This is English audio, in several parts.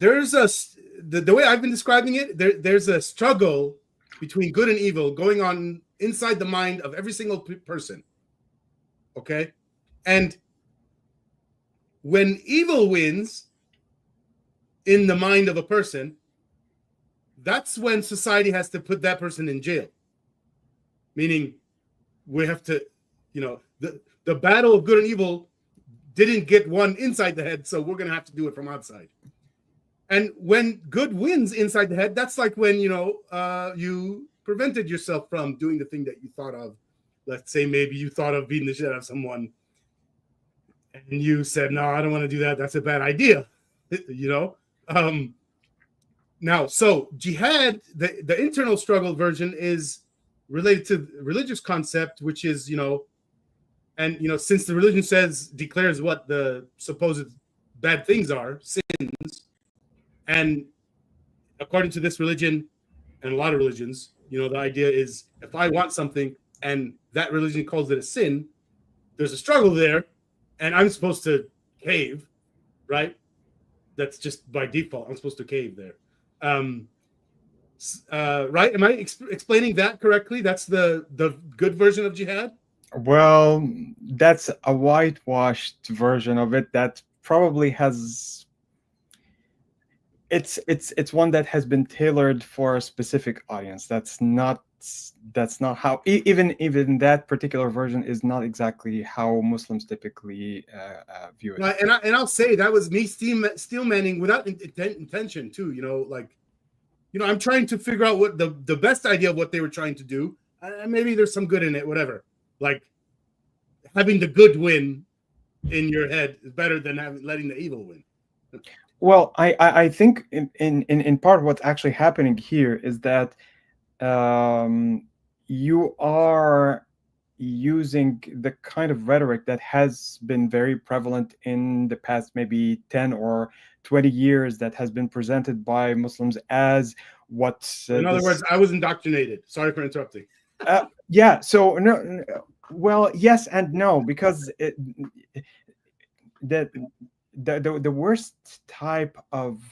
there's the way I've been describing it, there's a struggle between good and evil going on inside the mind of every single person. Okay? And when evil wins in the mind of a person, that's when society has to put that person in jail. Meaning we have to, the battle of good and evil didn't get won inside the head, so we're going to have to do it from outside. And when good wins inside the head, that's like when, you prevented yourself from doing the thing that you thought of. Let's say maybe you thought of beating the shit out of someone and you said, no, I don't want to do that. That's a bad idea, Now, so jihad, the internal struggle version is related to the religious concept, which is, since the religion declares what the supposed bad things are, sins, and according to this religion and a lot of religions, the idea is if I want something and that religion calls it a sin, there's a struggle there, and I'm supposed to cave, right? That's just by default. I'm supposed to cave there. Right? Am I explaining that correctly? That's the good version of jihad? Well, that's a whitewashed version of it that probably has... It's one that has been tailored for a specific audience. That's not how even that particular version is not exactly how Muslims typically view it. Right, and I'll say that was me steelmanning without intention too. I'm trying to figure out what the best idea of what they were trying to do. Maybe there's some good in it, whatever. Like having the good win in your head is better than letting the evil win. Well, I think in part what's actually happening here is that you are using the kind of rhetoric that has been very prevalent in the past maybe 10 or 20 years that has been presented by Muslims as what... in other words, I was indoctrinated. Sorry for interrupting. Yeah, so no, well, yes and no, because the worst type of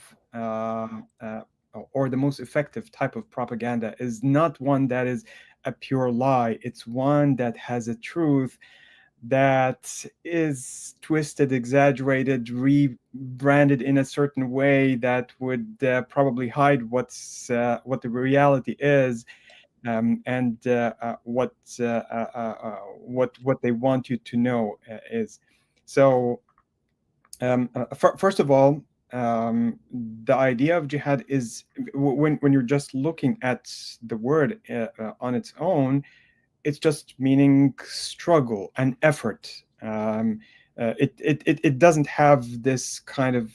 or the most effective type of propaganda is not one that is a pure lie. It's one that has a truth that is twisted, exaggerated, rebranded in a certain way that would probably hide what the reality is, and what they want you to know is. So first of all, the idea of jihad is, when you're just looking at the word on its own, it's just meaning struggle and effort. It doesn't have this kind of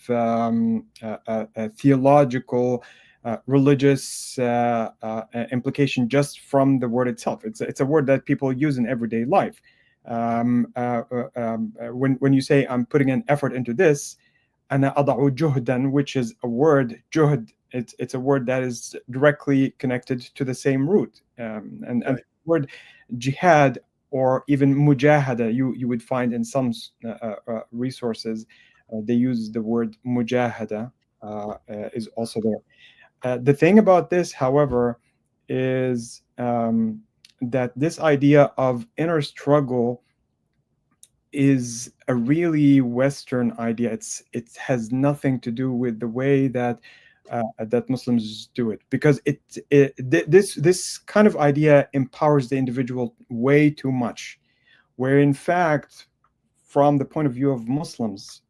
theological, religious implication just from the word itself. It's a word that people use in everyday life. When you say I'm putting an effort into this, أنا أضع جهدا, which is a word, juhd, it's a word that is directly connected to the same root. And the word jihad, or even mujahada, you would find in some resources, they use the word mujahada, is also there. The thing about this, however, is that this idea of inner struggle is a really Western idea. It has nothing to do with the way that Muslims do it, because this kind of idea empowers the individual way too much, where in fact, from the point of view of Muslims,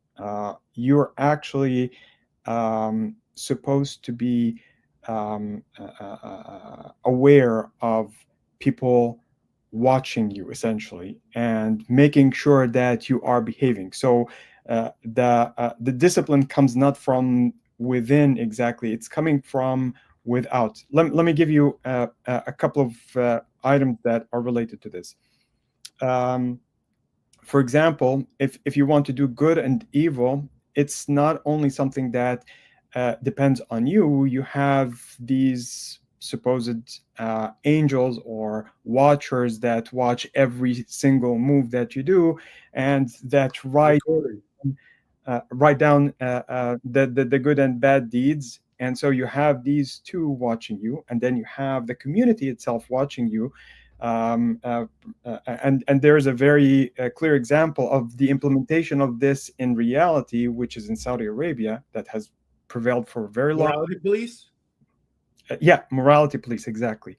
you're actually supposed to be aware of people watching you, essentially, and making sure that you are behaving. So the discipline comes not from within exactly, it's coming from without. Let me give you a couple of items that are related to this. For example, if you want to do good and evil, it's not only something that depends on you. You have these supposed angels or watchers that watch every single move that you do, and that write write down the good and bad deeds. And so you have these two watching you, and then you have the community itself watching you. And there's a very clear example of the implementation of this in reality, which is in Saudi Arabia, that has prevailed for a very long. Morality police. Yeah, morality police, exactly.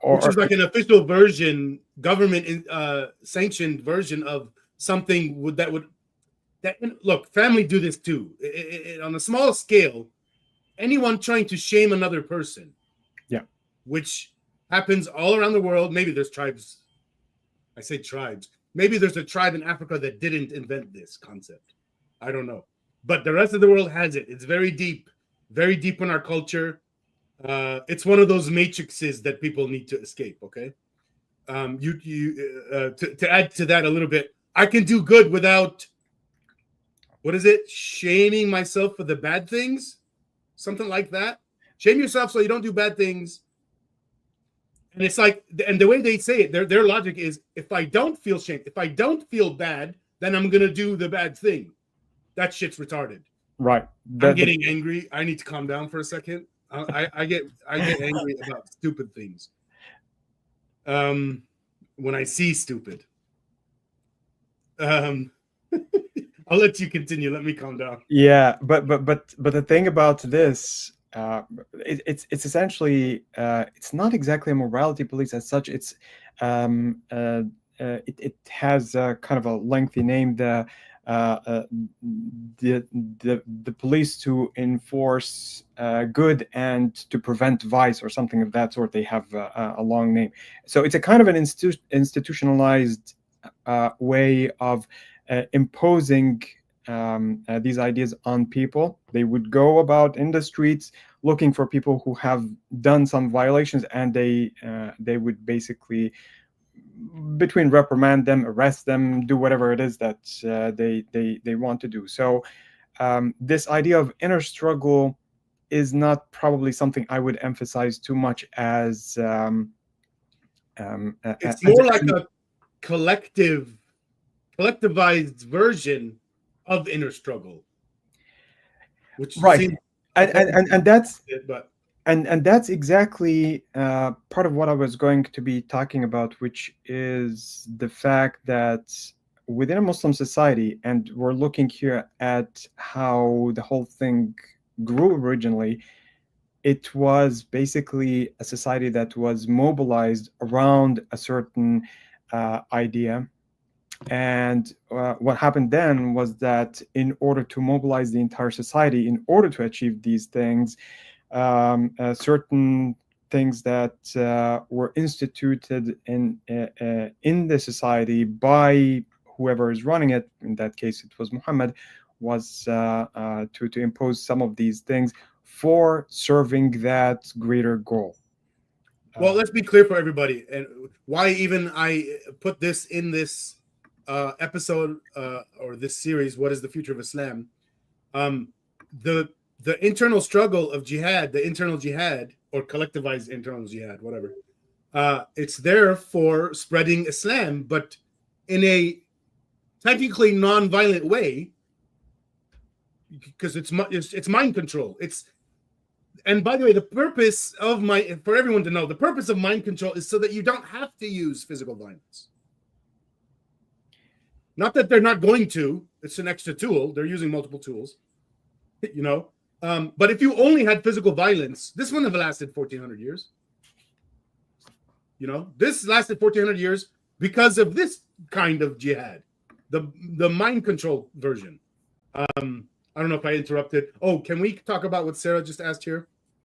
Which is like an official version, government sanctioned version of something that look, family do this too. On a small scale, anyone trying to shame another person. Yeah. Which happens all around the world. Maybe there's tribes. I say tribes. Maybe there's a tribe in Africa that didn't invent this concept. I don't know. But the rest of the world has it. It's very deep in our culture. It's one of those matrices that people need to escape. Okay. To add to that a little bit, I can do good without, what is it? Shaming myself for the bad things, something like that. Shame yourself so you don't do bad things. And it's like, and the way they say it, their logic is, if I don't feel shame, if I don't feel bad, then I'm gonna do the bad thing. That shit's retarded. Right. I'm getting angry. I need to calm down for a second. I get angry about stupid things. When I see stupid. I'll let you continue. Let me calm down. Yeah, but the thing about this, it's essentially it's not exactly a morality police as such. It's it has kind of a lengthy name. The police to enforce good and to prevent vice, or something of that sort. They have a long name. So it's a kind of an institutionalized way of imposing these ideas on people. They would go about in the streets looking for people who have done some violations, and they would basically, between reprimand them, arrest them, do whatever it is that they want to do. So this idea of inner struggle is not probably something I would emphasize too much as it's more like a collectivized version of inner struggle, which right. And that's it, and that's exactly part of what I was going to be talking about, which is the fact that within a Muslim society, and we're looking here at how the whole thing grew originally, it was basically a society that was mobilized around a certain idea. And what happened then was that in order to mobilize the entire society, in order to achieve these things, certain things that were instituted in the society by whoever is running it, in that case it was Muhammad, was to impose some of these things for serving that greater goal. Well, let's be clear for everybody, and why even I put this in this episode or this series, What is the Future of Islam? The internal struggle of jihad, the internal jihad, or collectivized internal jihad, whatever, it's there for spreading Islam, but in a technically non-violent way, because it's mind control. And by the way, the purpose of for everyone to know, the purpose of mind control is so that you don't have to use physical violence. Not that they're not going to, it's an extra tool. They're using multiple tools, you know. But if you only had physical violence, this wouldn't have lasted 1,400 years. You know, this lasted 1,400 years because of this kind of jihad, the mind control version. I don't know if I interrupted. Oh, can we talk about what Sarah just asked here?